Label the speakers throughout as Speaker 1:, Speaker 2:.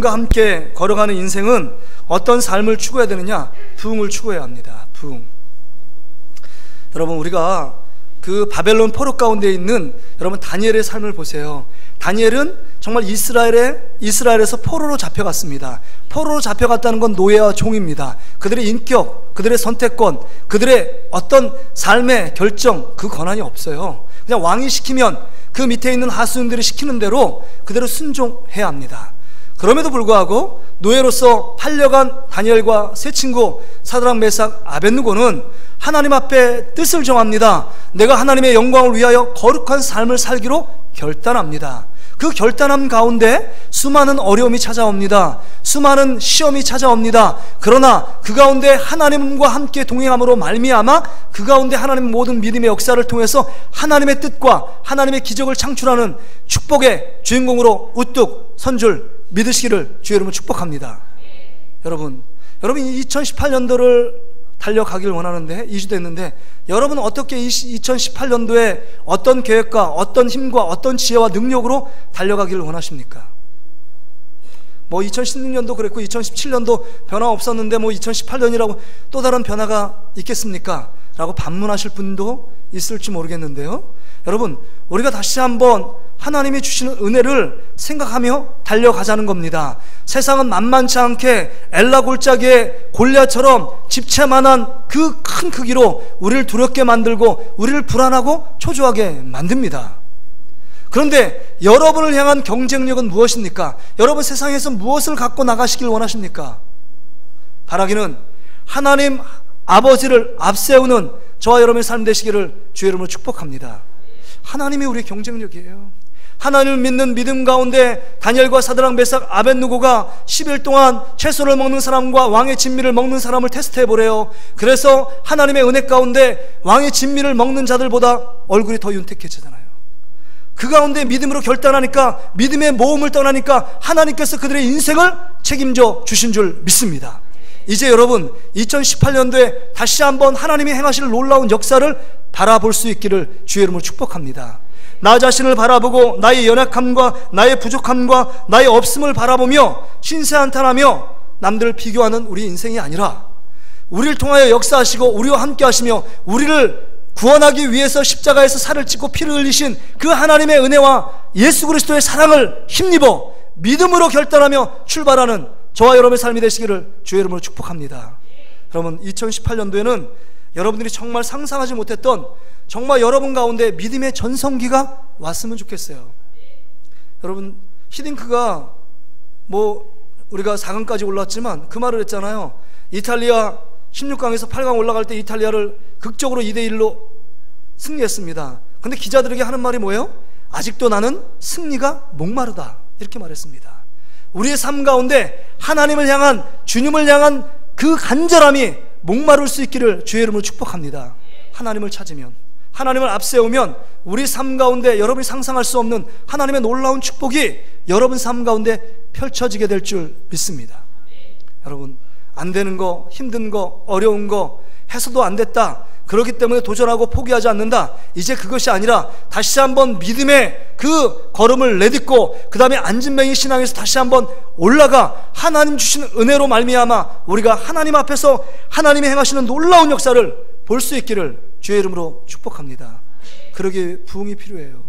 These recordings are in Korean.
Speaker 1: 함께 걸어가는 인생은 어떤 삶을 추구해야 되느냐? 부흥을 추구해야 합니다. 부흥. 여러분, 우리가 그 바벨론 포로 가운데 있는 여러분 다니엘의 삶을 보세요. 다니엘은 정말 이스라엘에서 포로로 잡혀갔습니다. 포로로 잡혀갔다는 건 노예와 종입니다. 그들의 인격, 그들의 선택권, 그들의 어떤 삶의 결정, 그 권한이 없어요. 그냥 왕이 시키면 그 밑에 있는 하수인들이 시키는 대로 그대로 순종해야 합니다. 그럼에도 불구하고 노예로서 팔려간 다니엘과 세 친구 사드락, 메삭, 아벳느고는 하나님 앞에 뜻을 정합니다. 내가 하나님의 영광을 위하여 거룩한 삶을 살기로 결단합니다. 그 결단함 가운데 수많은 어려움이 찾아옵니다. 수많은 시험이 찾아옵니다. 그러나 그 가운데 하나님과 함께 동행함으로 말미암아 그 가운데 하나님 모든 믿음의 역사를 통해서 하나님의 뜻과 하나님의 기적을 창출하는 축복의 주인공으로 우뚝 선 줄 믿으시기를 주의 이름으로 축복합니다. 여러분 2018년도를 달려가길 원하는데 2주 됐는데 여러분 어떻게 2018년도에 어떤 계획과 어떤 힘과 어떤 지혜와 능력으로 달려가기를 원하십니까? 2016년도 그랬고 2017년도 변화 없었는데 2018년이라고 또 다른 변화가 있겠습니까? 라고 반문하실 분도 있을지 모르겠는데요, 여러분, 우리가 다시 한번 하나님이 주시는 은혜를 생각하며 달려가자는 겁니다. 세상은 만만치 않게 엘라 골짜기의 골리앗처럼 집채만한 그 큰 크기로 우리를 두렵게 만들고 우리를 불안하고 초조하게 만듭니다. 그런데 여러분을 향한 경쟁력은 무엇입니까? 여러분 세상에서 무엇을 갖고 나가시길 원하십니까? 바라기는 하나님 아버지를 앞세우는 저와 여러분의 삶 되시기를 주의 이름으로 축복합니다. 하나님이 우리의 경쟁력이에요. 하나님을 믿는 믿음 가운데 다니엘과 사드락, 메삭, 아벳느고가 10일 동안 채소를 먹는 사람과 왕의 진미를 먹는 사람을 테스트해보래요. 그래서 하나님의 은혜 가운데 왕의 진미를 먹는 자들보다 얼굴이 더 윤택해지잖아요. 그 가운데 믿음으로 결단하니까, 믿음의 모험을 떠나니까 하나님께서 그들의 인생을 책임져 주신 줄 믿습니다. 이제 여러분 2018년도에 다시 한번 하나님이 행하실 놀라운 역사를 바라볼 수 있기를 주의 이름으로 축복합니다. 나 자신을 바라보고 나의 연약함과 나의 부족함과 나의 없음을 바라보며 신세한탄하며 남들을 비교하는 우리 인생이 아니라 우리를 통하여 역사하시고 우리와 함께 하시며 우리를 구원하기 위해서 십자가에서 살을 찢고 피를 흘리신 그 하나님의 은혜와 예수 그리스도의 사랑을 힘입어 믿음으로 결단하며 출발하는 저와 여러분의 삶이 되시기를 주의 이름으로 축복합니다. 여러분 2018년도에는 여러분들이 정말 상상하지 못했던 정말 여러분 가운데 믿음의 전성기가 왔으면 좋겠어요. 여러분 히딩크가 우리가 4강까지 올랐지만 그 말을 했잖아요. 이탈리아 16강에서 8강 올라갈 때 이탈리아를 극적으로 2대1로 승리했습니다. 근데 기자들에게 하는 말이 뭐예요? 아직도 나는 승리가 목마르다, 이렇게 말했습니다. 우리의 삶 가운데 하나님을 향한, 주님을 향한 그 간절함이 목마를 수 있기를 주의 이름으로 축복합니다. 하나님을 찾으면, 하나님을 앞세우면 우리 삶 가운데 여러분이 상상할 수 없는 하나님의 놀라운 축복이 여러분 삶 가운데 펼쳐지게 될 줄 믿습니다. 여러분 안 되는 거, 힘든 거, 어려운 거 해서도 안 됐다, 그렇기 때문에 도전하고 포기하지 않는다, 이제 그것이 아니라 다시 한번 믿음의 그 걸음을 내딛고 그 다음에 안진뱅이 신앙에서 다시 한번 올라가 하나님 주시는 은혜로 말미암아 우리가 하나님 앞에서 하나님이 행하시는 놀라운 역사를 볼 수 있기를 주의 이름으로 축복합니다. 그러기에 부흥이 필요해요.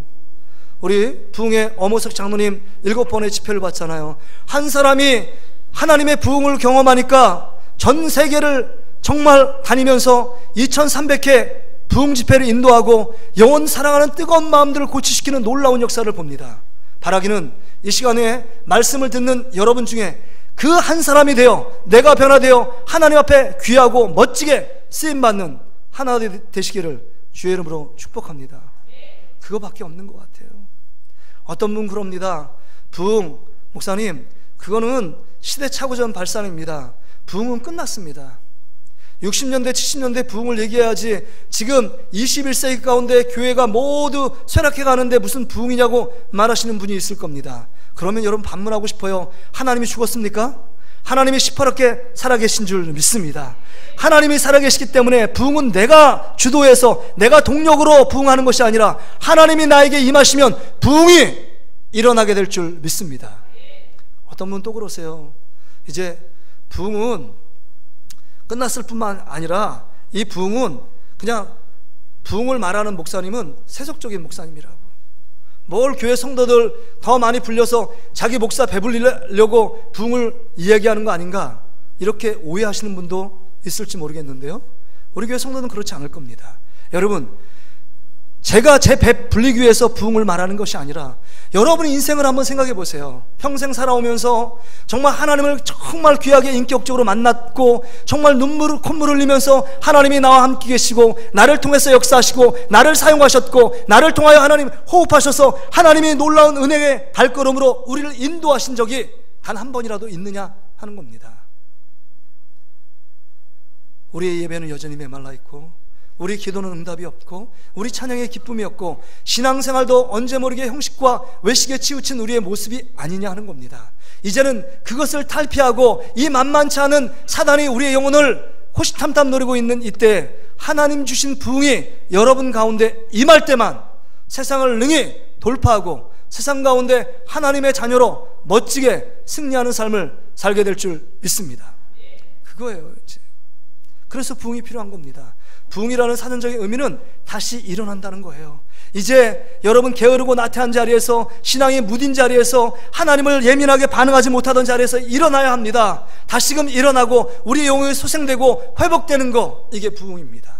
Speaker 1: 우리 부흥의 어모석 장로님 7번의 집회를 봤잖아요. 한 사람이 하나님의 부흥을 경험하니까 전 세계를 정말 다니면서 2300회 부흥 집회를 인도하고 영혼 사랑하는 뜨거운 마음들을 고치시키는 놀라운 역사를 봅니다. 바라기는 이 시간에 말씀을 듣는 여러분 중에 그 한 사람이 되어 내가 변화되어 하나님 앞에 귀하고 멋지게 쓰임받는 하나 되시기를 주의 이름으로 축복합니다. 그거밖에 없는 것 같아요. 어떤 분 그럽니다. 부흥, 목사님, 그거는 시대착오전 발상입니다. 부흥은 끝났습니다. 60년대 70년대 부흥을 얘기해야지 지금 21세기 가운데 교회가 모두 쇠락해 가는데 무슨 부흥이냐고 말하시는 분이 있을 겁니다. 그러면 여러분 반문하고 싶어요. 하나님이 죽었습니까? 하나님이 시퍼렇게 살아계신 줄 믿습니다. 하나님이 살아계시기 때문에 부흥은 내가 주도해서 내가 동력으로 부흥하는 것이 아니라 하나님이 나에게 임하시면 부흥이 일어나게 될 줄 믿습니다. 어떤 분 또 그러세요. 이제 부흥은 끝났을 뿐만 아니라 이 부흥은 그냥 부흥을 말하는 목사님은 세속적인 목사님이라고, 뭘 교회 성도들 더 많이 불려서 자기 목사 배불리려고 부흥을 이야기하는 거 아닌가, 이렇게 오해하시는 분도 있을지 모르겠는데요, 우리 교회 성도는 그렇지 않을 겁니다. 여러분, 제가 제 배 불리기 위해서 부흥을 말하는 것이 아니라 여러분의 인생을 한번 생각해 보세요. 평생 살아오면서 정말 하나님을 정말 귀하게 인격적으로 만났고, 정말 콧물을 흘리면서 하나님이 나와 함께 계시고 나를 통해서 역사하시고 나를 사용하셨고 나를 통하여 하나님 호흡하셔서 하나님이 놀라운 은혜의 발걸음으로 우리를 인도하신 적이 단 한 번이라도 있느냐 하는 겁니다. 우리의 예배는 여전히 메말라 있고, 우리 기도는 응답이 없고, 우리 찬양의 기쁨이 없고, 신앙생활도 언제 모르게 형식과 외식에 치우친 우리의 모습이 아니냐 하는 겁니다. 이제는 그것을 탈피하고 이 만만치 않은 사단이 우리의 영혼을 호시탐탐 노리고 있는 이때 하나님 주신 부흥이 여러분 가운데 임할 때만 세상을 능히 돌파하고 세상 가운데 하나님의 자녀로 멋지게 승리하는 삶을 살게 될 줄 믿습니다. 그거예요. 이제. 그래서 부흥이 필요한 겁니다. 부흥이라는 사전적인 의미는 다시 일어난다는 거예요. 이제 여러분 게으르고 나태한 자리에서, 신앙이 무딘 자리에서, 하나님을 예민하게 반응하지 못하던 자리에서 일어나야 합니다. 다시금 일어나고 우리의 영혼이 소생되고 회복되는 거, 이게 부흥입니다.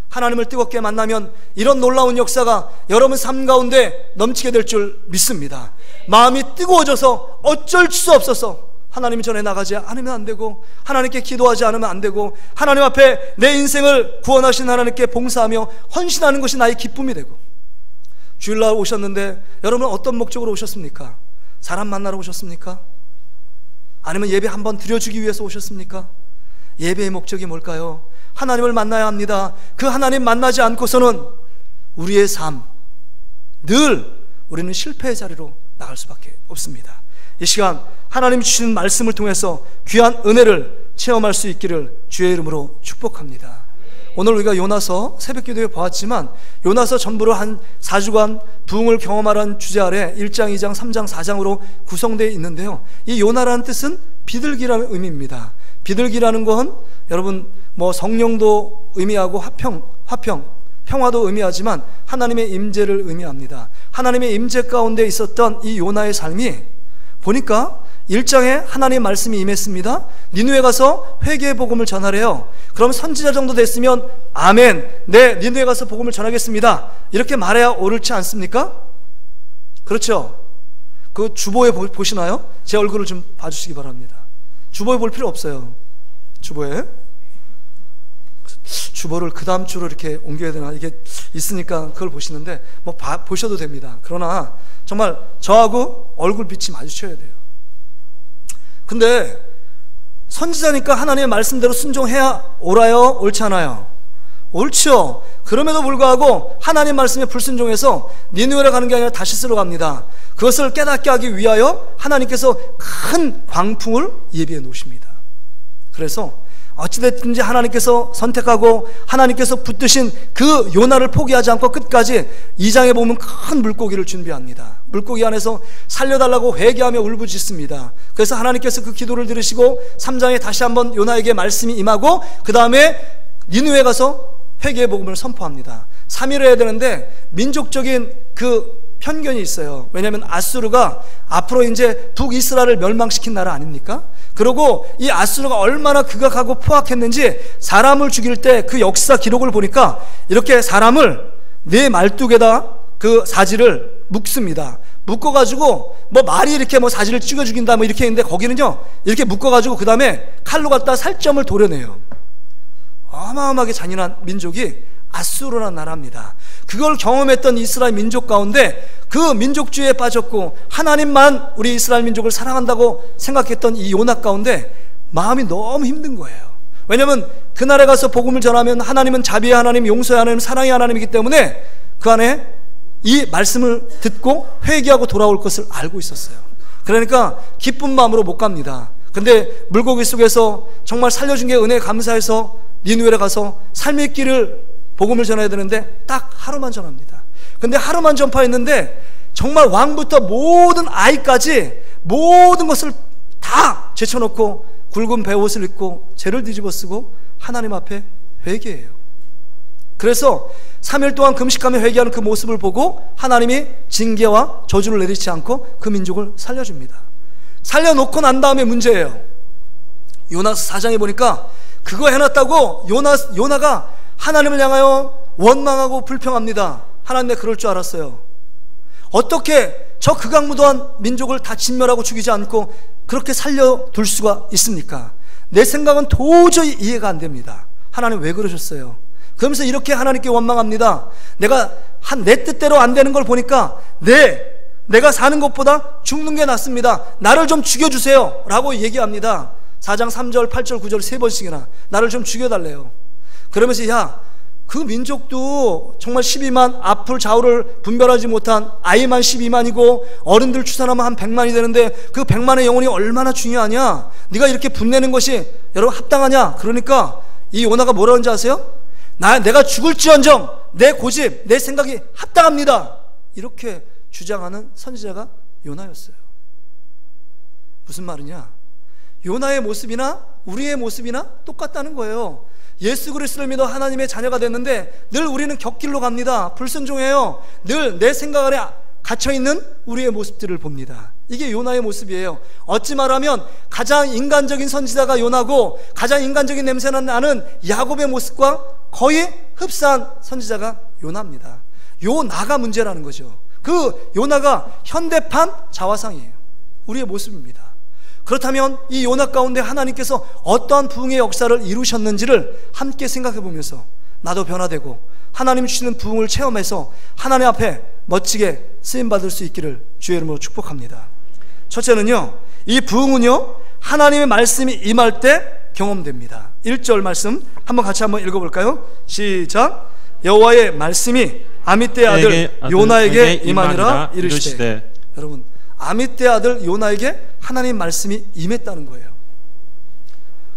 Speaker 1: 하나님을 뜨겁게 만나면 이런 놀라운 역사가 여러분 삶 가운데 넘치게 될 줄 믿습니다. 마음이 뜨거워져서 어쩔 수 없어서 하나님 전에 나가지 않으면 안 되고, 하나님께 기도하지 않으면 안 되고, 하나님 앞에 내 인생을 구원하신 하나님께 봉사하며 헌신하는 것이 나의 기쁨이 되고. 주일날 오셨는데 여러분 어떤 목적으로 오셨습니까? 사람 만나러 오셨습니까? 아니면 예배 한번 드려주기 위해서 오셨습니까? 예배의 목적이 뭘까요? 하나님을 만나야 합니다. 그 하나님 만나지 않고서는 우리의 삶, 늘 우리는 실패의 자리로 나갈 수밖에 없습니다. 이 시간 하나님 주시는 말씀을 통해서 귀한 은혜를 체험할 수 있기를 주의 이름으로 축복합니다. 오늘 우리가 요나서 새벽기도에 보았지만, 요나서 전부를 한 4주간 부흥을 경험하라는 주제 아래 1장, 2장, 3장, 4장으로 구성되어 있는데요, 이 요나라는 뜻은 비둘기라는 의미입니다. 비둘기라는 건 여러분 성령도 의미하고 평화도 의미하지만 하나님의 임재를 의미합니다. 하나님의 임재 가운데 있었던 이 요나의 삶이 보니까 1장에 하나님의 말씀이 임했습니다. 니느웨 가서 회개의 복음을 전하래요. 그럼 선지자 정도 됐으면 아멘, 네, 니느웨 가서 복음을 전하겠습니다, 이렇게 말해야 옳지 않습니까? 그렇죠? 그 주보에 보시나요? 제 얼굴을 좀 봐주시기 바랍니다. 주보에 볼 필요 없어요. 주보를 그 다음 주로 이렇게 옮겨야 되나, 이게 있으니까 그걸 보시는데 보셔도 됩니다. 그러나 정말 저하고 얼굴 빛이 마주쳐야 돼요. 근데 선지자니까 하나님의 말씀대로 순종해야 옳아요? 옳지 않아요? 옳죠. 그럼에도 불구하고 하나님 말씀에 불순종해서 니느웨로 가는 게 아니라 다시스로 갑니다. 그것을 깨닫게 하기 위하여 하나님께서 큰 광풍을 예비해 놓으십니다. 그래서 어찌됐든지 하나님께서 선택하고 하나님께서 붙드신 그 요나를 포기하지 않고 끝까지 2장에 보면 큰 물고기를 준비합니다. 물고기 안에서 살려달라고 회개하며 울부짖습니다. 그래서 하나님께서 그 기도를 들으시고 3장에 다시 한번 요나에게 말씀이 임하고, 그 다음에 니느웨 가서 회개의 복음을 선포합니다. 3일을 해야 되는데 민족적인 그 편견이 있어요. 왜냐하면 아수르가 앞으로 이제 북이스라엘을 멸망시킨 나라 아닙니까? 그리고 이 아수르가 얼마나 극악하고 포악했는지 사람을 죽일 때 그 역사 기록을 보니까 이렇게 사람을 4말뚝에다 그 사지를 묶습니다. 묶어가지고 말이 이렇게 사지를 찍어 죽인다 이렇게 했는데, 거기는요 이렇게 묶어가지고 그 다음에 칼로 갖다 살점을 도려내요. 어마어마하게 잔인한 민족이 아수르라는 나라입니다. 그걸 경험했던 이스라엘 민족 가운데 그 민족주의에 빠졌고 하나님만 우리 이스라엘 민족을 사랑한다고 생각했던 이 요나 가운데 마음이 너무 힘든 거예요. 왜냐하면 그날에 가서 복음을 전하면 하나님은 자비의 하나님, 용서의 하나님, 사랑의 하나님이기 때문에 그 안에 이 말씀을 듣고 회개하고 돌아올 것을 알고 있었어요. 그러니까 기쁜 마음으로 못 갑니다. 근데 물고기 속에서 정말 살려준 게 은혜에 감사해서 니느웨에 가서 삶의 길을 복음을 전해야 되는데 딱 하루만 전합니다. 근데 하루만 전파했는데 정말 왕부터 모든 아이까지 모든 것을 다 제쳐놓고 굵은 베옷을 입고 죄를 뒤집어 쓰고 하나님 앞에 회개해요. 그래서 3일 동안 금식하며 회개하는 그 모습을 보고 하나님이 징계와 저주를 내리지 않고 그 민족을 살려줍니다. 살려놓고 난 다음에 문제예요. 요나서 4장에 보니까 그거 해놨다고 요나가 하나님을 향하여 원망하고 불평합니다. 하나님, 내가 그럴 줄 알았어요. 어떻게 저 극악무도한 민족을 다 진멸하고 죽이지 않고 그렇게 살려둘 수가 있습니까? 내 생각은 도저히 이해가 안 됩니다. 하나님 왜 그러셨어요? 그러면서 이렇게 하나님께 원망합니다. 내가 내 뜻대로 안 되는 걸 보니까 내가 사는 것보다 죽는 게 낫습니다. 나를 좀 죽여주세요 라고 얘기합니다. 4장 3절 8절 9절 3번씩이나 나를 좀 죽여달래요. 그러면서 그 민족도 정말 12만, 앞을 좌우를 분별하지 못한 아이만 12만이고 어른들 추산하면 한 100만이 되는데 그 100만의 영혼이 얼마나 중요하냐? 네가 이렇게 분내는 것이 여러분 합당하냐? 그러니까 이 요나가 뭐라 하는지 아세요? 내가 죽을지언정 내 고집, 내 생각이 합당합니다, 이렇게 주장하는 선지자가 요나였어요. 무슨 말이냐? 요나의 모습이나 우리의 모습이나 똑같다는 거예요. 예수 그리스도를 믿어 하나님의 자녀가 됐는데 늘 우리는 곁길로 갑니다. 불순종해요. 늘 내 생각 안에 갇혀있는 우리의 모습들을 봅니다. 이게 요나의 모습이에요. 어찌 말하면 가장 인간적인 선지자가 요나고 가장 인간적인 냄새가 나는 야곱의 모습과 거의 흡사한 선지자가 요나입니다. 요나가 문제라는 거죠. 그 요나가 현대판 자화상이에요. 우리의 모습입니다. 그렇다면 이 요나 가운데 하나님께서 어떠한 부흥의 역사를 이루셨는지를 함께 생각해 보면서 나도 변화되고 하나님 주시는 부흥을 체험해서 하나님 앞에 멋지게 쓰임받을 수 있기를 주의 이름으로 축복합니다. 첫째는요, 이 부흥은요 하나님의 말씀이 임할 때 경험됩니다. 1절 말씀 한번 같이 한번 읽어볼까요? 시작. 여호와의 말씀이 아미떼의 아들 요나에게 임하니라 이르시되. 여러분, 아미떼의 아들 요나에게 하나님 말씀이 임했다는 거예요.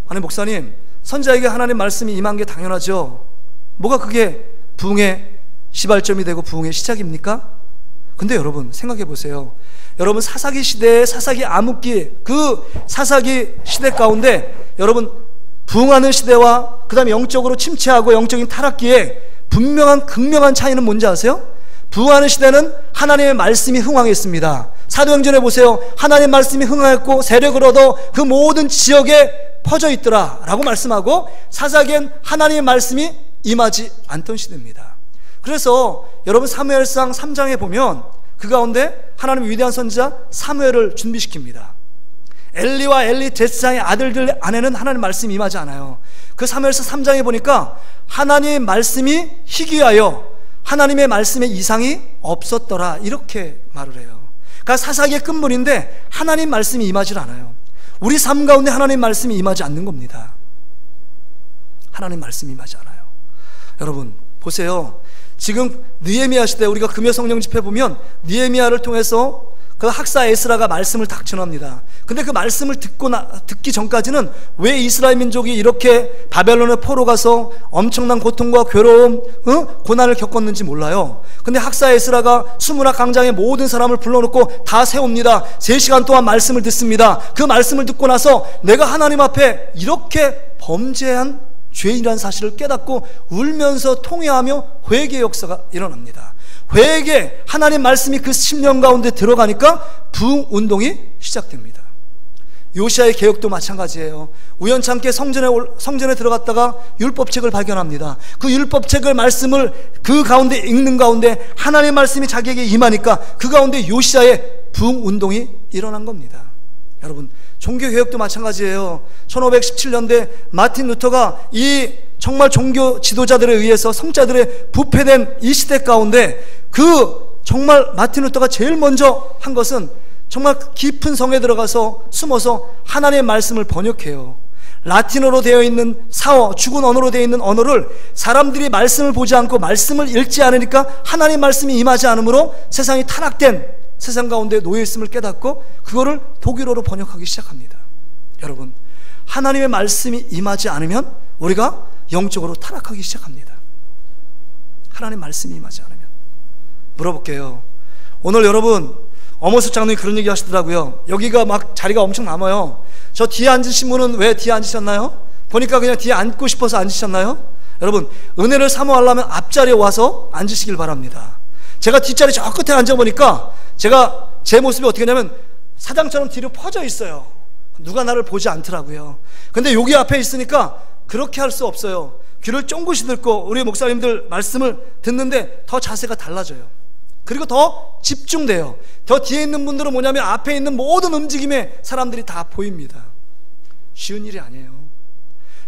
Speaker 1: 아니 목사님, 선지자에게 하나님 말씀이 임한 게 당연하죠. 뭐가 그게 부흥의 시발점이 되고 부흥의 시작입니까? 근데 여러분 생각해 보세요. 여러분 사사기 시대의 사사기 암흑기, 그 사사기 시대 가운데 여러분 부흥하는 시대와 그 다음에 영적으로 침체하고 영적인 타락기에 분명한 극명한 차이는 뭔지 아세요? 부흥하는 시대는 하나님의 말씀이 흥왕했습니다. 사도행전에 보세요. 하나님의 말씀이 흥왕했고 세력을 얻어 그 모든 지역에 퍼져 있더라 라고 말씀하고, 사사기엔 하나님의 말씀이 임하지 않던 시대입니다. 그래서 여러분 사무엘상 3장에 보면 그 가운데 하나님의 위대한 선지자 사무엘을 준비시킵니다. 엘리와 엘리 제사장의 아들들 안에는 하나님의 말씀이 임하지 않아요. 그 사무엘상 3장에 보니까 하나님의 말씀이 희귀하여 하나님의 말씀에 이상이 없었더라 이렇게 말을 해요. 그러니까 사사기의 끝물인데 하나님 말씀이 임하지 않아요. 우리 삶 가운데 하나님 말씀이 임하지 않는 겁니다. 하나님 말씀이 임하지 않아요. 여러분 보세요. 지금 느헤미야 시대 우리가 금요 성령 집회 보면 느헤미야를 통해서 그 학사 에스라가 말씀을 딱 전합니다. 근데 그 말씀을 듣기 전까지는 왜 이스라엘 민족이 이렇게 바벨론의 포로 가서 엄청난 고통과 괴로움, 고난을 겪었는지 몰라요. 근데 학사 에스라가 수문학 강장에 모든 사람을 불러놓고 다 세웁니다. 3시간 동안 말씀을 듣습니다. 그 말씀을 듣고 나서 내가 하나님 앞에 이렇게 범죄한 죄인이라는 사실을 깨닫고 울면서 통회하며 회개의 역사가 일어납니다. 회개, 하나님 말씀이 그 10년 가운데 들어가니까 부흥운동이 시작됩니다. 요시아의 개혁도 마찬가지예요. 우연찮게 성전에 들어갔다가 율법책을 발견합니다. 그 율법책을 말씀을 그 가운데 읽는 가운데 하나님의 말씀이 자기에게 임하니까 그 가운데 요시아의 부흥운동이 일어난 겁니다. 여러분 종교개혁도 마찬가지예요. 1517년대 마틴 루터가 이 정말 종교 지도자들에 의해서 성자들의 부패된 이 시대 가운데 그 정말 마틴 루터가 제일 먼저 한 것은 정말 깊은 성에 들어가서 숨어서 하나님의 말씀을 번역해요. 라틴어로 되어 있는 사어, 죽은 언어로 되어 있는 언어를 사람들이 말씀을 보지 않고 말씀을 읽지 않으니까 하나님 말씀이 임하지 않으므로 세상이 타락된 세상 가운데 놓여있음을 깨닫고 그거를 독일어로 번역하기 시작합니다. 여러분 하나님의 말씀이 임하지 않으면 우리가 영적으로 타락하기 시작합니다. 하나님 말씀이 임하지 않으면. 물어볼게요. 오늘 여러분 엄호수 장로님이 그런 얘기 하시더라고요. 여기가 막 자리가 엄청 남아요. 저 뒤에 앉으신 분은 왜 뒤에 앉으셨나요? 보니까 그냥 뒤에 앉고 싶어서 앉으셨나요? 여러분, 은혜를 사모하려면 앞자리에 와서 앉으시길 바랍니다. 제가 뒷자리 저 끝에 앉아보니까 제가 제 모습이 어떻게 하냐면 사장처럼 뒤로 퍼져 있어요. 누가 나를 보지 않더라고요. 근데 여기 앞에 있으니까 그렇게 할 수 없어요. 귀를 쫑긋이 듣고 우리 목사님들 말씀을 듣는데 더 자세가 달라져요. 그리고 더 집중돼요. 더 뒤에 있는 분들은 뭐냐면 앞에 있는 모든 움직임에 사람들이 다 보입니다. 쉬운 일이 아니에요.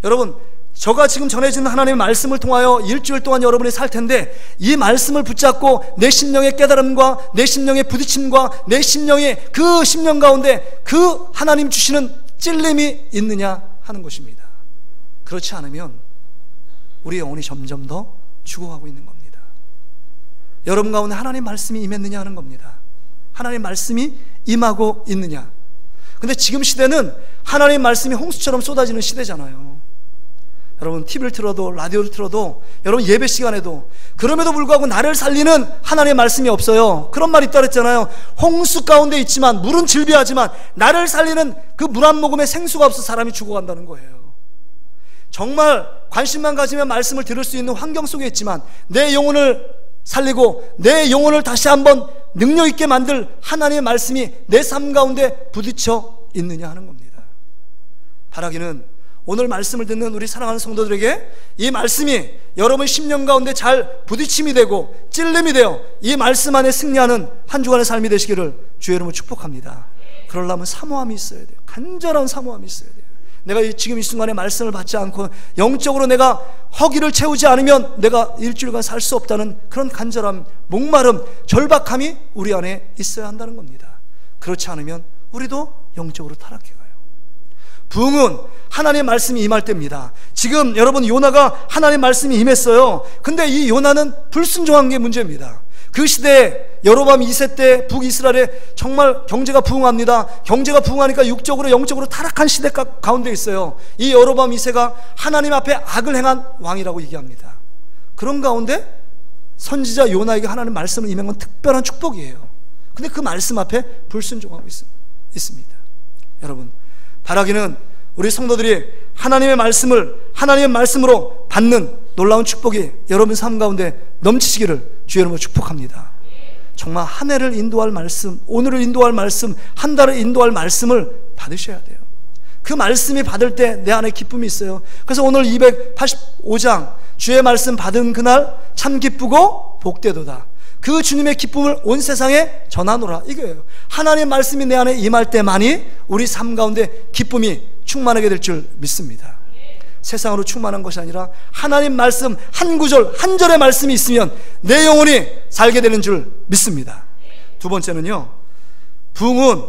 Speaker 1: 여러분, 저가 지금 전해지는 하나님의 말씀을 통하여 일주일 동안 여러분이 살 텐데 이 말씀을 붙잡고 내 심령의 깨달음과 내 심령의 부딪힘과 내 심령의 그 심령 가운데 그 하나님 주시는 찔림이 있느냐 하는 것입니다. 그렇지 않으면 우리 영혼이 점점 더 죽어가고 있는 겁니다. 여러분 가운데 하나님 말씀이 임했느냐 하는 겁니다. 하나님 말씀이 임하고 있느냐. 근데 지금 시대는 하나님 말씀이 홍수처럼 쏟아지는 시대잖아요. 여러분, TV를 틀어도 라디오를 틀어도 여러분 예배 시간에도 그럼에도 불구하고 나를 살리는 하나님의 말씀이 없어요. 그런 말 있다 그랬잖아요. 홍수 가운데 있지만 물은 질비하지만 나를 살리는 그 물 한 모금의 생수가 없어 사람이 죽어간다는 거예요. 정말 관심만 가지면 말씀을 들을 수 있는 환경 속에 있지만 내 영혼을 살리고 내 영혼을 다시 한번 능력 있게 만들 하나님의 말씀이 내 삶 가운데 부딪혀 있느냐 하는 겁니다. 바라기는 오늘 말씀을 듣는 우리 사랑하는 성도들에게 이 말씀이 여러분 심령 가운데 잘 부딪힘이 되고 찔림이 되어 이 말씀 안에 승리하는 한 주간의 삶이 되시기를 주의 이름으로 축복합니다. 그러려면 사모함이 있어야 돼요. 간절한 사모함이 있어야 돼요. 내가 지금 이 순간에 말씀을 받지 않고 영적으로 내가 허기를 채우지 않으면 내가 일주일간 살 수 없다는 그런 간절함, 목마름, 절박함이 우리 안에 있어야 한다는 겁니다. 그렇지 않으면 우리도 영적으로 타락해 가요. 부흥은 하나님의 말씀이 임할 때입니다. 지금 여러분 요나가 하나님의 말씀이 임했어요. 근데 이 요나는 불순종한 게 문제입니다. 그 시대에 여로보암 2세 때 북이스라엘에 정말 경제가 부흥합니다. 경제가 부흥하니까 육적으로 영적으로 타락한 시대 가운데 있어요. 이 여로보암 2세가 하나님 앞에 악을 행한 왕이라고 얘기합니다. 그런 가운데 선지자 요나에게 하나님 말씀을 임한 건 특별한 축복이에요. 근데 그 말씀 앞에 불순종하고 있습니다. 여러분, 바라기는 우리 성도들이 하나님의 말씀을 하나님의 말씀으로 받는 놀라운 축복이 여러분 삶 가운데 넘치시기를 주의 이름으로 축복합니다. 정말 한 해를 인도할 말씀, 오늘을 인도할 말씀, 한 달을 인도할 말씀을 받으셔야 돼요. 그 말씀이 받을 때 내 안에 기쁨이 있어요. 그래서 오늘 285장 주의 말씀 받은 그날 참 기쁘고 복되도다. 그 주님의 기쁨을 온 세상에 전하노라. 이거예요. 하나님의 말씀이 내 안에 임할 때만이 우리 삶 가운데 기쁨이 충만하게 될 줄 믿습니다. 세상으로 충만한 것이 아니라 하나님 말씀 한 구절 한 절의 말씀이 있으면 내 영혼이 살게 되는 줄 믿습니다. 두 번째는요, 부흥은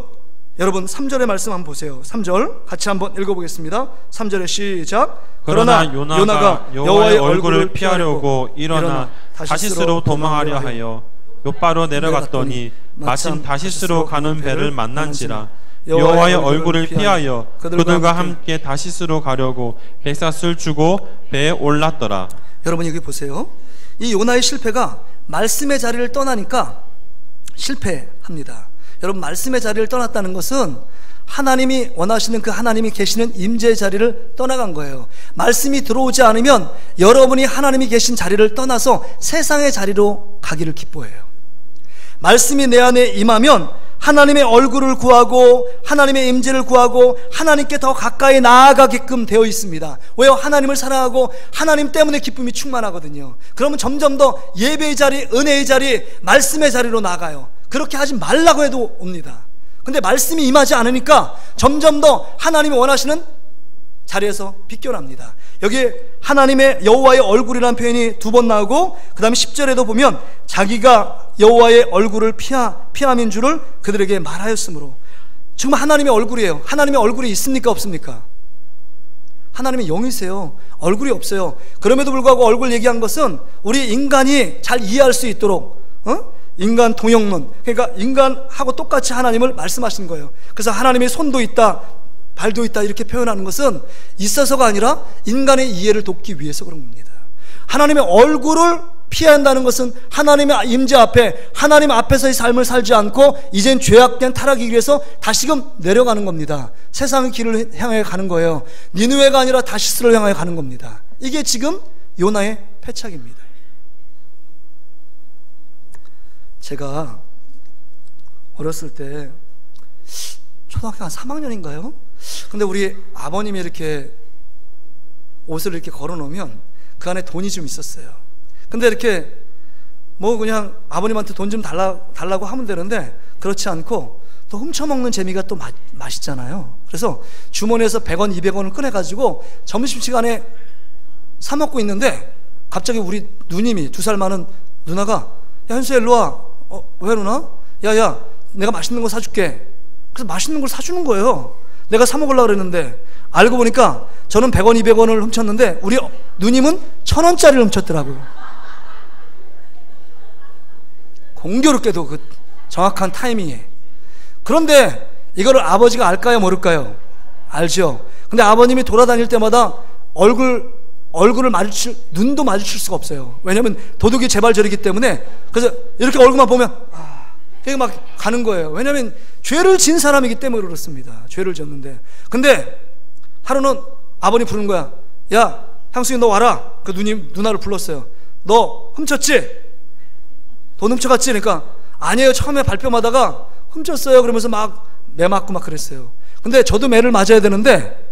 Speaker 1: 여러분 3절의 말씀 한번 보세요. 3절 같이 한번 읽어보겠습니다. 3절에 시작.
Speaker 2: 그러나 요나가 여호와의 얼굴을 피하려고 일어나 다시스로 도망하려 하여 욥바로 내려갔더니 마침 다시스로 가는 배를 만난지라. 여호와의 얼굴을 피하여 그들과 함께 다시스로 가려고 백사슬 주고 배에 올랐더라.
Speaker 1: 여러분 여기 보세요. 이 요나의 실패가 말씀의 자리를 떠나니까 실패합니다. 여러분, 말씀의 자리를 떠났다는 것은 하나님이 원하시는 그 하나님이 계시는 임재의 자리를 떠나간 거예요. 말씀이 들어오지 않으면 여러분이 하나님이 계신 자리를 떠나서 세상의 자리로 가기를 기뻐해요. 말씀이 내 안에 임하면 하나님의 얼굴을 구하고 하나님의 임재를 구하고 하나님께 더 가까이 나아가게끔 되어 있습니다. 왜요? 하나님을 사랑하고 하나님 때문에 기쁨이 충만하거든요. 그러면 점점 더 예배의 자리, 은혜의 자리, 말씀의 자리로 나가요. 그렇게 하지 말라고 해도 옵니다. 근데 말씀이 임하지 않으니까 점점 더 하나님이 원하시는 자리에서 비껴납니다. 여기 하나님의 여호와의 얼굴이라는 표현이 2번 나오고 그 다음에 10절에도 보면 자기가 여호와의 얼굴을 피함인 줄을 그들에게 말하였으므로. 정말 하나님의 얼굴이에요. 하나님의 얼굴이 있습니까 없습니까? 하나님의 영이세요. 얼굴이 없어요. 그럼에도 불구하고 얼굴 얘기한 것은 우리 인간이 잘 이해할 수 있도록 인간 동형론, 그러니까 인간하고 똑같이 하나님을 말씀하신 거예요. 그래서 하나님의 손도 있다, 발도 있다 이렇게 표현하는 것은 있어서가 아니라 인간의 이해를 돕기 위해서 그런 겁니다. 하나님의 얼굴을 피해야 한다는 것은 하나님의 임재 앞에, 하나님 앞에서의 삶을 살지 않고 이젠 죄악된 타락의 길에서 다시금 내려가는 겁니다. 세상의 길을 향해 가는 거예요. 니느웨가 아니라 다시스를 향해 가는 겁니다. 이게 지금 요나의 패착입니다. 제가 어렸을 때 초등학교 한 3학년인가요? 근데 우리 아버님이 이렇게 옷을 이렇게 걸어 놓으면 그 안에 돈이 좀 있었어요. 근데 이렇게 뭐 그냥 아버님한테 돈 좀 달라고 하면 되는데 그렇지 않고 또 훔쳐먹는 재미가 또 맛있잖아요. 그래서 주머니에서 100원, 200원을 꺼내가지고 점심시간에 사 먹고 있는데 갑자기 우리 누님이 2살 많은 누나가 야 현수야 일로 와. 왜 누나? 야야 내가 맛있는 거 사줄게. 그래서 맛있는 걸 사주는 거예요. 내가 사 먹으려고 그랬는데 알고 보니까 저는 100원, 200원을 훔쳤는데 우리 누님은 1000원짜리를 훔쳤더라고요. 공교롭게도 그 정확한 타이밍에. 그런데 이거를 아버지가 알까요 모를까요? 알죠. 근데 아버님이 돌아다닐 때마다 얼굴을 눈도 마주칠 수가 없어요. 왜냐면 도둑이 제발저리기 때문에. 그래서 이렇게 얼굴만 보면 이게 막 가는 거예요. 왜냐면 죄를 진 사람이기 때문에 그렇습니다. 죄를 졌는데. 근데 하루는 아버님 부르는 거야. 야 향수이 너 와라. 그 누나를 불렀어요. 너 훔쳤지? 돈 훔쳐갔지? 그러니까 아니에요. 처음에 발뺌하다가 훔쳤어요. 그러면서 막 매 맞고 막 그랬어요. 근데 저도 매를 맞아야 되는데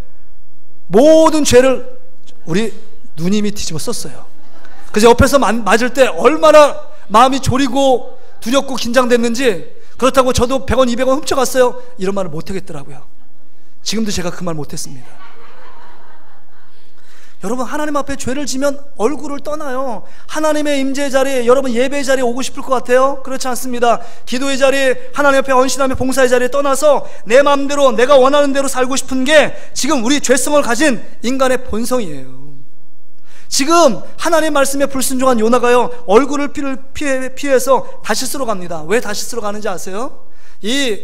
Speaker 1: 모든 죄를 우리 누님이 뒤집어 썼어요. 그래서 옆에서 맞을 때 얼마나 마음이 졸이고 두렵고 긴장됐는지. 그렇다고 저도 100원, 200원 훔쳐갔어요 이런 말을 못하겠더라고요. 지금도 제가 그 말 못했습니다. 여러분 하나님 앞에 죄를 지면 얼굴을 떠나요. 하나님의 임재 자리에, 여러분 예배의 자리에 오고 싶을 것 같아요? 그렇지 않습니다. 기도의 자리에, 하나님 앞에 헌신하며 봉사의 자리에 떠나서 내 마음대로 내가 원하는 대로 살고 싶은 게 지금 우리 죄성을 가진 인간의 본성이에요. 지금 하나님 말씀에 불순종한 요나가요 얼굴을 피해서 다시스로 갑니다. 왜 다시스로 가는지 아세요? 이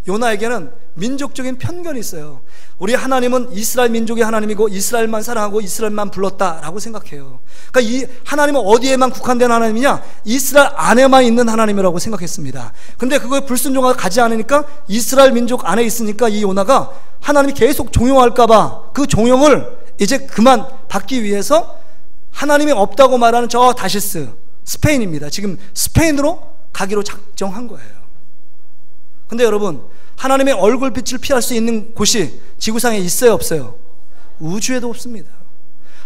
Speaker 1: 요나에게는 민족적인 편견이 있어요. 우리 하나님은 이스라엘 민족의 하나님이고 이스라엘만 사랑하고 이스라엘만 불렀다라고 생각해요. 그러니까 이 하나님은 어디에만 국한된 하나님이냐? 이스라엘 안에만 있는 하나님이라고 생각했습니다. 근데 그거에 불순종하고 가지 않으니까 이스라엘 민족 안에 있으니까 이 요나가 하나님이 계속 종용할까봐 그 종용을 이제 그만 받기 위해서 하나님이 없다고 말하는 저 다시스, 스페인입니다. 지금 스페인으로 가기로 작정한 거예요. 근데 여러분 하나님의 얼굴빛을 피할 수 있는 곳이 지구상에 있어요 없어요? 우주에도 없습니다.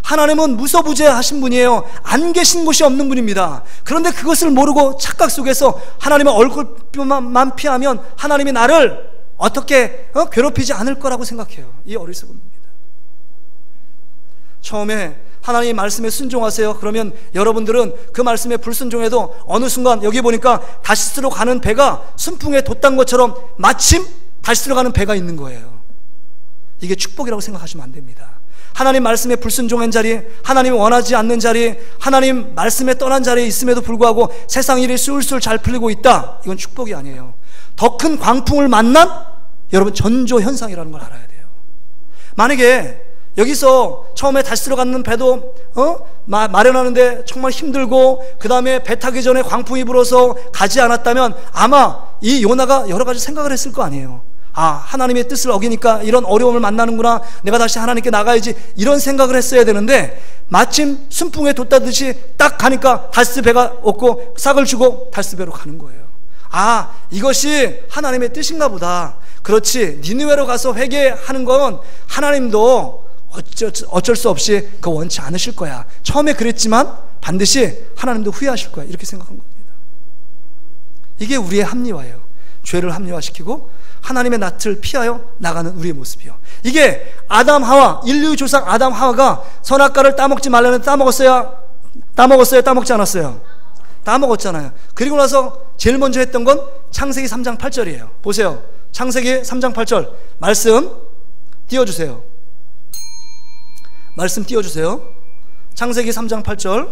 Speaker 1: 하나님은 무소부재하신 분이에요. 안 계신 곳이 없는 분입니다. 그런데 그것을 모르고 착각 속에서 하나님의 얼굴만 피하면 하나님이 나를 어떻게 괴롭히지 않을 거라고 생각해요. 이 어리석음입니다. 처음에 하나님의 말씀에 순종하세요. 그러면 여러분들은 그 말씀에 불순종해도 어느 순간 여기 보니까 다시스로 가는 배가 순풍에 돛단 것처럼 마침 다시스로 가는 배가 있는 거예요. 이게 축복이라고 생각하시면 안 됩니다. 하나님 말씀에 불순종한 자리, 하나님이 원하지 않는 자리, 하나님 말씀에 떠난 자리에 있음에도 불구하고 세상 일이 술술 잘 풀리고 있다. 이건 축복이 아니에요. 더 큰 광풍을 만난 여러분 전조 현상이라는 걸 알아야 돼요. 만약에 여기서 처음에 다시스로 가는 배도 마련하는데 정말 힘들고 그 다음에 배 타기 전에 광풍이 불어서 가지 않았다면 아마 이 요나가 여러 가지 생각을 했을 거 아니에요. 하나님의 뜻을 어기니까 이런 어려움을 만나는구나, 내가 다시 하나님께 나가야지, 이런 생각을 했어야 되는데 마침 순풍에 돛다듯이 딱 가니까 다시스 배가 없고 싹을 주고 다시스 배로 가는 거예요. 이것이 하나님의 뜻인가 보다. 그렇지, 니느웨로 가서 회개하는 건 하나님도 어쩔 수 없이 그거 원치 않으실 거야. 처음에 그랬지만 반드시 하나님도 후회하실 거야. 이렇게 생각한 겁니다. 이게 우리의 합리화예요. 죄를 합리화시키고 하나님의 낯을 피하여 나가는 우리의 모습이요. 이게 아담 하와, 인류 조상 아담 하와가 선악과를 따먹지 말라는 따먹었어요? 따먹지 않았어요? 따먹었잖아요. 그리고 나서 제일 먼저 했던 건 창세기 3장 8절이에요. 보세요. 창세기 3장 8절 말씀 띄워주세요. 말씀 띄워주세요. 창세기 3장 8절.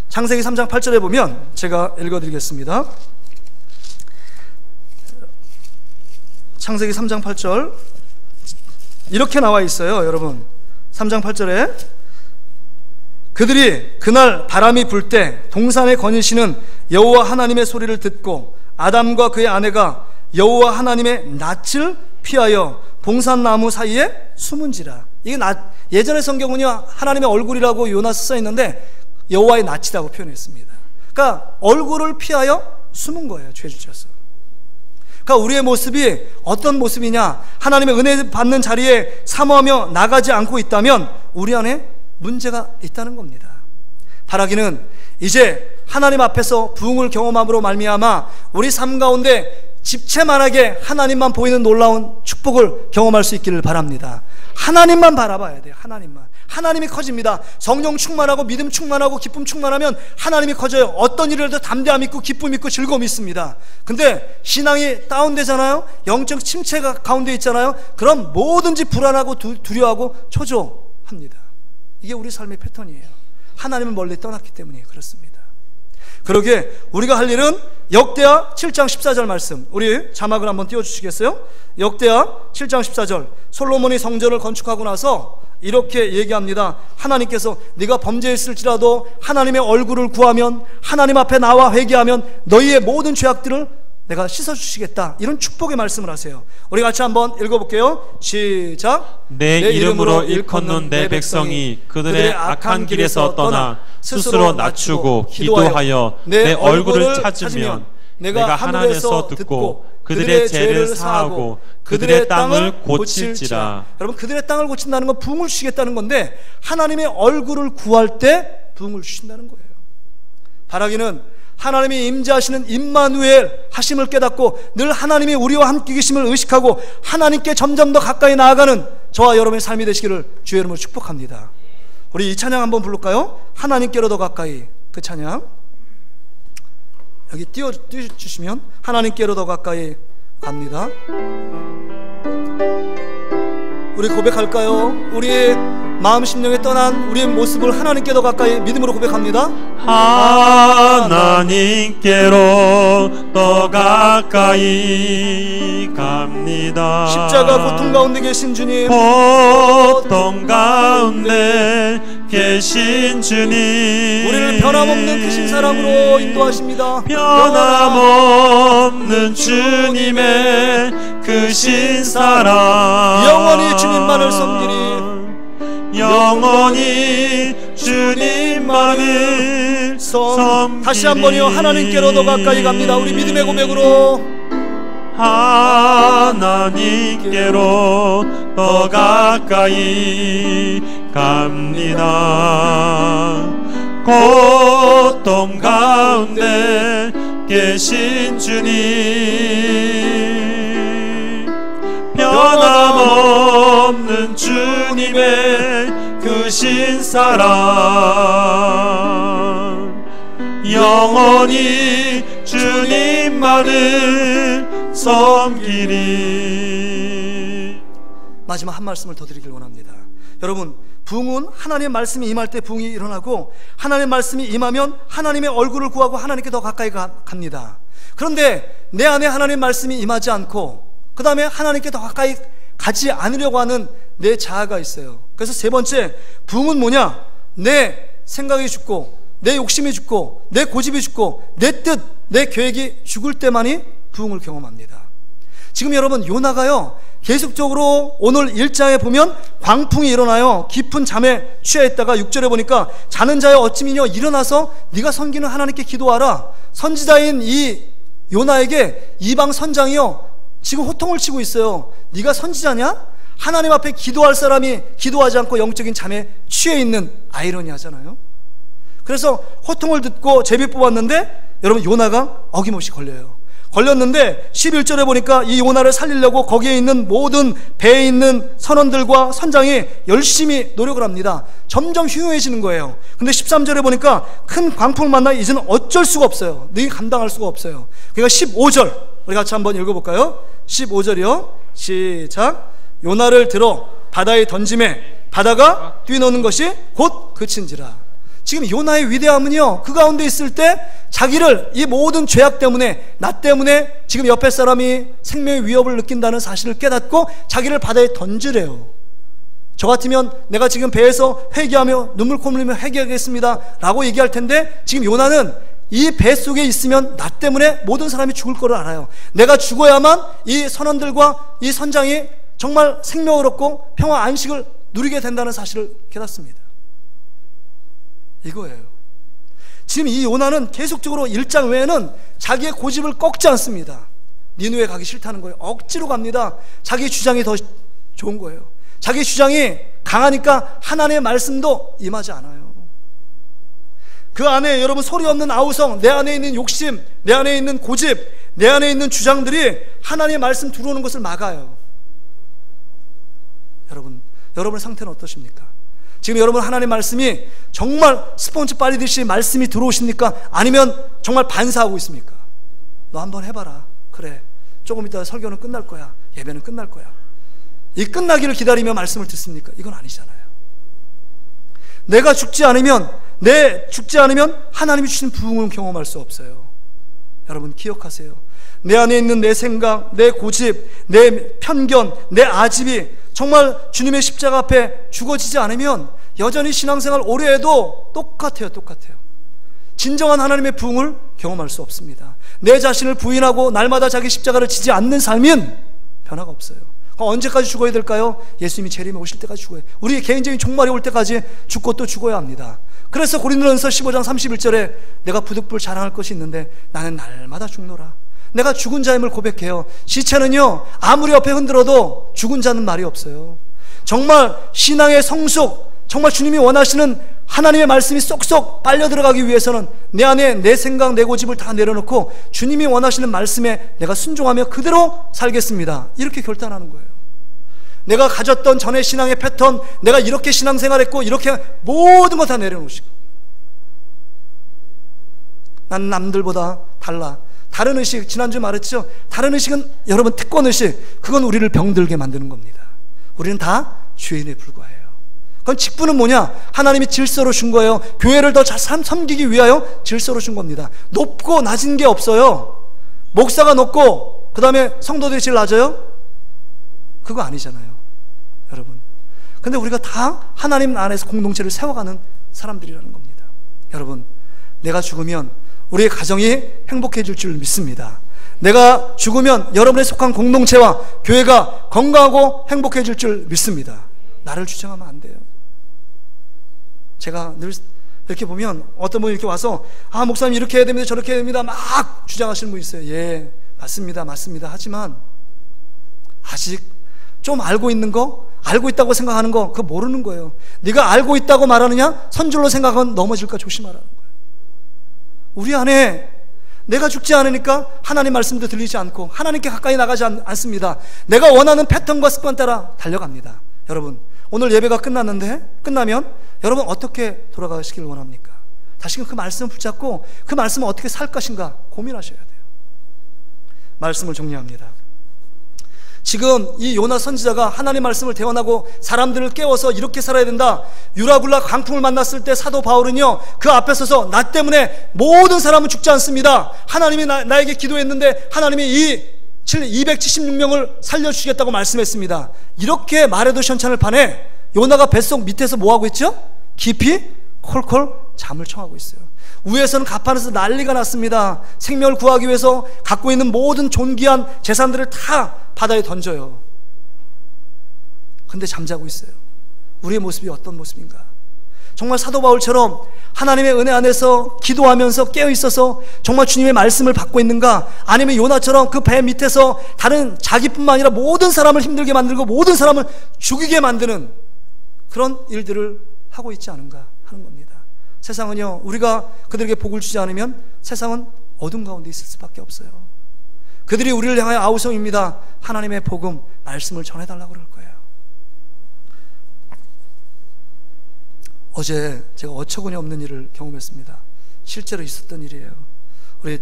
Speaker 1: 창세기 3장 8절에 보면 제가 읽어드리겠습니다. 창세기 3장 8절 이렇게 나와 있어요. 여러분 3장 8절에 그들이 그날 바람이 불 때 동산에 거니시는 여호와 하나님의 소리를 듣고 아담과 그의 아내가 여호와 하나님의 낯을 피하여 봉산나무 사이에 숨은지라. 이게 예전의 성경은요 하나님의 얼굴이라고 요나서 써 있는데 여호와의 낯이라고 표현했습니다. 그러니까 얼굴을 피하여 숨은 거예요, 죄를 지어서. 그러니까 우리의 모습이 어떤 모습이냐, 하나님의 은혜 받는 자리에 사모하며 나가지 않고 있다면 우리 안에 문제가 있다는 겁니다. 바라기는 이제 하나님 앞에서 부흥을 경험함으로 말미암아 우리 삶 가운데 집채만하게 하나님만 보이는 놀라운 축복을 경험할 수 있기를 바랍니다. 하나님만 바라봐야 돼요. 하나님이 커집니다. 성령 충만하고 믿음 충만하고 기쁨 충만하면 하나님이 커져요. 어떤 일을 해도 담대함 있고 기쁨 있고 즐거움 있습니다. 근데 신앙이 다운되잖아요. 영적 침체가 가운데 있잖아요. 그럼 뭐든지 불안하고 두려워하고 초조합니다. 이게 우리 삶의 패턴이에요. 하나님을 멀리 떠났기 때문에 그렇습니다. 그러기에 우리가 할 일은 역대하 7장 14절 말씀, 우리 자막을 한번 띄워주시겠어요? 역대하 7장 14절, 솔로몬이 성전을 건축하고 나서 이렇게 얘기합니다. 하나님께서 네가 범죄했을지라도 하나님의 얼굴을 구하면, 하나님 앞에 나와 회개하면 너희의 모든 죄악들을 내가 씻어주시겠다, 이런 축복의 말씀을 하세요. 우리 같이 한번 읽어볼게요. 시작.
Speaker 2: 내 이름으로 일컫는 내 백성이 그들의 악한 길에서 떠나 스스로 낮추고 기도하여 내 얼굴을 찾으면 내가 하늘에서 듣고 그들의 죄를 사하고 그들의 땅을 고칠지라.
Speaker 1: 여러분, 그들의 땅을 고친다는 건 부흥을 주시겠다는 건데, 하나님의 얼굴을 구할 때 부흥을 주신다는 거예요. 바라기는 하나님이 임재하시는 임마누엘 하심을 깨닫고 늘 하나님이 우리와 함께 계심을 의식하고 하나님께 점점 더 가까이 나아가는 저와 여러분의 삶이 되시기를 주의 이름으로 축복합니다. 우리 이 찬양 한번 부를까요? 하나님께로 더 가까이. 그 찬양 여기 띄워주시면 하나님께로 더 가까이 갑니다. 우리 고백할까요? 우리의 마음 심령에 떠난 우리의 모습을 하나님께 더 가까이 믿음으로 고백합니다.
Speaker 2: 하나님께로 더 가까이 갑니다.
Speaker 1: 십자가 고통 가운데 계신 주님,
Speaker 2: 고통 가운데 계신 주님,
Speaker 1: 우리를 변함없는 크신 사랑으로 인도하십니다.
Speaker 2: 변함없는 주님의 크신 사랑,
Speaker 1: 영원히 주님만을 섬기리.
Speaker 2: 영원히 주님만을 섬기리.
Speaker 1: 다시 한번요. 하나님께로 더 가까이 갑니다. 우리 믿음의 고백으로
Speaker 2: 하나님께로 더 가까이 갑니다. 고통 가운데 계신 주님, 변함없는 주님의 크신 사랑, 영원히 주님만을 섬기리.
Speaker 1: 마지막 한 말씀을 더 드리길 원합니다. 여러분, 부흥은 하나님의 말씀이 임할 때 부흥이 일어나고, 하나님의 말씀이 임하면 하나님의 얼굴을 구하고 하나님께 더 가까이 갑니다. 그런데 내 안에 하나님의 말씀이 임하지 않고 그 다음에 하나님께 더 가까이 가지 않으려고 하는 내 자아가 있어요. 그래서 세 번째, 부흥은 뭐냐? 내 생각이 죽고 내 욕심이 죽고 내 고집이 죽고 내 뜻, 내 계획이 죽을 때만이 부흥을 경험합니다. 지금 여러분, 요나가요 계속적으로 오늘 1장에 보면 광풍이 일어나요. 깊은 잠에 취해 있다가 6절에 보니까 자는 자여 어찌미뇨 일어나서 네가 섬기는 하나님께 기도하라. 선지자인 이 요나에게 이방 선장이요 지금 호통을 치고 있어요. 네가 선지자냐? 하나님 앞에 기도할 사람이 기도하지 않고 영적인 잠에 취해 있는, 아이러니하잖아요. 그래서 호통을 듣고 제비 뽑았는데 여러분, 요나가 어김없이 걸렸는데 11절에 보니까 이 요나를 살리려고 거기에 있는 모든 배에 있는 선원들과 선장이 열심히 노력을 합니다. 점점 흉흉해지는 거예요. 근데 13절에 보니까 큰 광풍을 만나 이제는 어쩔 수가 없어요. 능히 감당할 수가 없어요. 그러니까 15절 우리 같이 한번 읽어볼까요? 15절이요 시작. 요나를 들어 바다에 던짐에 바다가 뛰노는 것이 곧 그친지라. 지금 요나의 위대함은요, 그 가운데 있을 때 자기를 이 모든 죄악 때문에, 나 때문에 지금 옆에 사람이 생명의 위협을 느낀다는 사실을 깨닫고 자기를 바다에 던지래요. 저 같으면 내가 지금 배에서 회개하며 눈물 콧물 흘리며 회개하겠습니다 라고 얘기할 텐데, 지금 요나는 이 배 속에 있으면 나 때문에 모든 사람이 죽을 거를 알아요. 내가 죽어야만 이 선원들과 이 선장이 정말 생명을 얻고 평화 안식을 누리게 된다는 사실을 깨닫습니다. 이거예요. 지금 이 요나는 계속적으로 1장 외에는 자기의 고집을 꺾지 않습니다. 니느웨 가기 싫다는 거예요. 억지로 갑니다. 자기 주장이 더 좋은 거예요. 자기 주장이 강하니까 하나님의 말씀도 임하지 않아요. 그 안에 여러분 소리 없는 아우성, 내 안에 있는 욕심, 내 안에 있는 고집, 내 안에 있는 주장들이 하나님의 말씀 들어오는 것을 막아요. 여러분의 상태는 어떠십니까? 지금 여러분 하나님의 말씀이 정말 스폰지 빨리듯이 말씀이 들어오십니까? 아니면 정말 반사하고 있습니까? 너 한번 해봐라. 그래, 조금 이따 설교는 끝날 거야. 예배는 끝날 거야. 이 끝나기를 기다리며 말씀을 듣습니까? 이건 아니잖아요. 내가 죽지 않으면 하나님이 주신 부흥을 경험할 수 없어요. 여러분 기억하세요. 내 안에 있는 내 생각, 내 고집, 내 편견, 내 아집이 정말 주님의 십자가 앞에 죽어지지 않으면 여전히 신앙생활 오래 해도 똑같아요. 진정한 하나님의 부흥을 경험할 수 없습니다. 내 자신을 부인하고 날마다 자기 십자가를 지지 않는 삶은 변화가 없어요. 언제까지 죽어야 될까요? 예수님이 재림에 오실 때까지 죽어야 해요. 우리의 개인적인 종말이 올 때까지 죽고 또 죽어야 합니다. 그래서 고린도전서 15장 31절에 내가 부득불 자랑할 것이 있는데 나는 날마다 죽노라. 내가 죽은 자임을 고백해요. 시체는요 아무리 옆에 흔들어도 죽은 자는 말이 없어요. 정말 신앙의 성숙, 정말 주님이 원하시는 하나님의 말씀이 쏙쏙 빨려 들어가기 위해서는 내 안에 내 생각, 내 고집을 다 내려놓고 주님이 원하시는 말씀에 내가 순종하며 그대로 살겠습니다, 이렇게 결단하는 거예요. 내가 가졌던 전의 신앙의 패턴, 내가 이렇게 신앙생활했고 이렇게 모든 거 다 내려놓으시고, 난 남들보다 달라. 다른 의식, 지난주에 말했죠. 다른 의식은 여러분 특권의식, 그건 우리를 병들게 만드는 겁니다. 우리는 다 죄인에 불과해요. 그건 직분은 뭐냐? 하나님이 질서로 준 거예요. 교회를 더 잘 섬기기 위하여 질서로 준 겁니다. 높고 낮은 게 없어요. 목사가 높고 그 다음에 성도들이 제일 낮아요? 그거 아니잖아요, 여러분. 근데 우리가 다 하나님 안에서 공동체를 세워가는 사람들이라는 겁니다. 여러분, 내가 죽으면 우리의 가정이 행복해질 줄 믿습니다. 내가 죽으면 여러분의 속한 공동체와 교회가 건강하고 행복해질 줄 믿습니다. 나를 주장하면 안 돼요. 제가 늘 이렇게 보면 어떤 분이 이렇게 와서 목사님 이렇게 해야 됩니다, 저렇게 해야 됩니다 막 주장하시는 분이 있어요. 예, 맞습니다. 하지만 아직 좀 알고 있는 거, 알고 있다고 생각하는 거, 그거 모르는 거예요. 네가 알고 있다고 말하느냐, 선줄로 생각하면 넘어질까 조심하라는 거예요. 우리 안에 내가 죽지 않으니까 하나님 말씀도 들리지 않고 하나님께 가까이 나가지 않습니다. 내가 원하는 패턴과 습관 따라 달려갑니다. 여러분, 오늘 예배가 끝나면 여러분 어떻게 돌아가시길 원합니까? 다시금 그 말씀을 붙잡고 그 말씀을 어떻게 살 것인가 고민하셔야 돼요. 말씀을 정리합니다. 지금 이 요나 선지자가 하나님 말씀을 대언하고 사람들을 깨워서 이렇게 살아야 된다, 유라굴라 강풍을 만났을 때 사도 바울은요 그 앞에 서서 나 때문에 모든 사람은 죽지 않습니다, 하나님이 나에게 기도했는데 하나님이 이 276명을 살려주시겠다고 말씀했습니다. 이렇게 말해도 시원찮을 판에 요나가 뱃속 밑에서 뭐하고 있죠? 깊이 콜콜 잠을 청하고 있어요. 위에서는 가판에서 난리가 났습니다. 생명을 구하기 위해서 갖고 있는 모든 존귀한 재산들을 다 바다에 던져요. 근데 잠자고 있어요. 우리의 모습이 어떤 모습인가? 정말 사도 바울처럼 하나님의 은혜 안에서 기도하면서 깨어있어서 정말 주님의 말씀을 받고 있는가? 아니면 요나처럼 그 배 밑에서 다른 자기뿐만 아니라 모든 사람을 힘들게 만들고 모든 사람을 죽이게 만드는 그런 일들을 하고 있지 않은가 하는 겁니다. 세상은요, 우리가 그들에게 복을 주지 않으면 세상은 어둠 가운데 있을 수밖에 없어요. 그들이 우리를 향하여 아우성입니다. 하나님의 복음, 말씀을 전해달라고 그럴 거예요. 어제 제가 어처구니 없는 일을 경험했습니다. 실제로 있었던 일이에요. 우리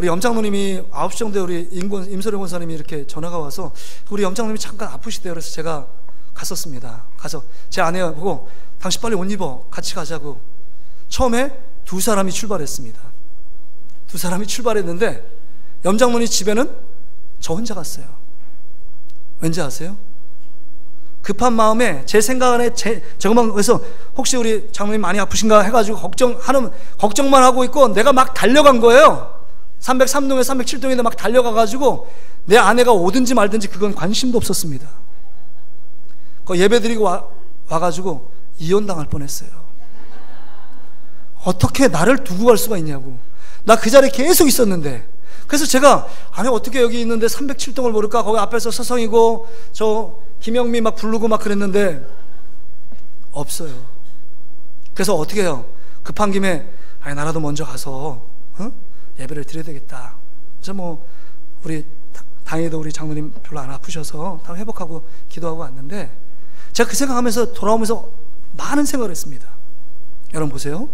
Speaker 1: 염장로님이 9시 정도에 우리 임소령 권사님이 이렇게 전화가 와서 우리 염장로님이 잠깐 아프시대요. 그래서 제가 갔었습니다. 가서 제 아내 보고 당신 빨리 옷 입어, 같이 가자고. 처음에 두 사람이 출발했습니다. 두 사람이 출발했는데 염장로님 집에는 저 혼자 갔어요. 왠지 아세요? 급한 마음에 제 생각 안에 저것만, 그래서 혹시 우리 장모님 많이 아프신가 해가지고 걱정만 하고 있고, 내가 막 달려간 거예요. 303동에 307동에 막 달려가가지고 내 아내가 오든지 말든지 그건 관심도 없었습니다. 그 예배 드리고 와가지고 이혼당할 뻔했어요. 어떻게 나를 두고 갈 수가 있냐고. 나 그 자리에 계속 있었는데. 그래서 제가 아니 어떻게 여기 있는데 307동을 모를까, 거기 앞에서 서성이고 저 김영미 막 부르고 막 그랬는데 없어요. 그래서 어떻게 해요? 급한 김에 아니 나라도 먼저 가서 예배를 드려야 되겠다. 그래서 뭐 우리 다행히도 우리 장모님 별로 안 아프셔서 다 회복하고 기도하고 왔는데, 제가 그 생각하면서 돌아오면서 많은 생각을 했습니다. 여러분 보세요.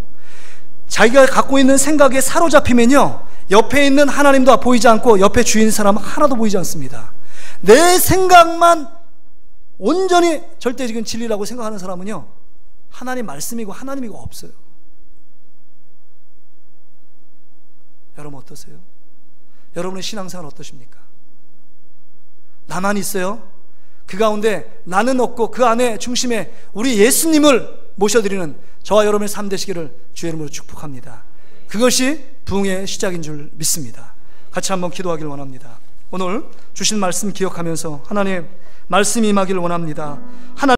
Speaker 1: 자기가 갖고 있는 생각에 사로잡히면요, 옆에 있는 하나님도 보이지 않고 옆에 주인 사람 하나도 보이지 않습니다. 내 생각만 온전히 절대적인 진리라고 생각하는 사람은요, 하나님 말씀이고 하나님이고 없어요. 여러분 어떠세요? 여러분의 신앙생활 어떠십니까? 나만 있어요? 그 가운데 나는 없고 그 안에 중심에 우리 예수님을 모셔드리는 저와 여러분의 삶 되시기를 주의 이름으로 축복합니다. 그것이 부흥의 시작인 줄 믿습니다. 같이 한번 기도하기를 원합니다. 오늘 주신 말씀 기억하면서 하나님 말씀이 임하기를 원합니다. 하나님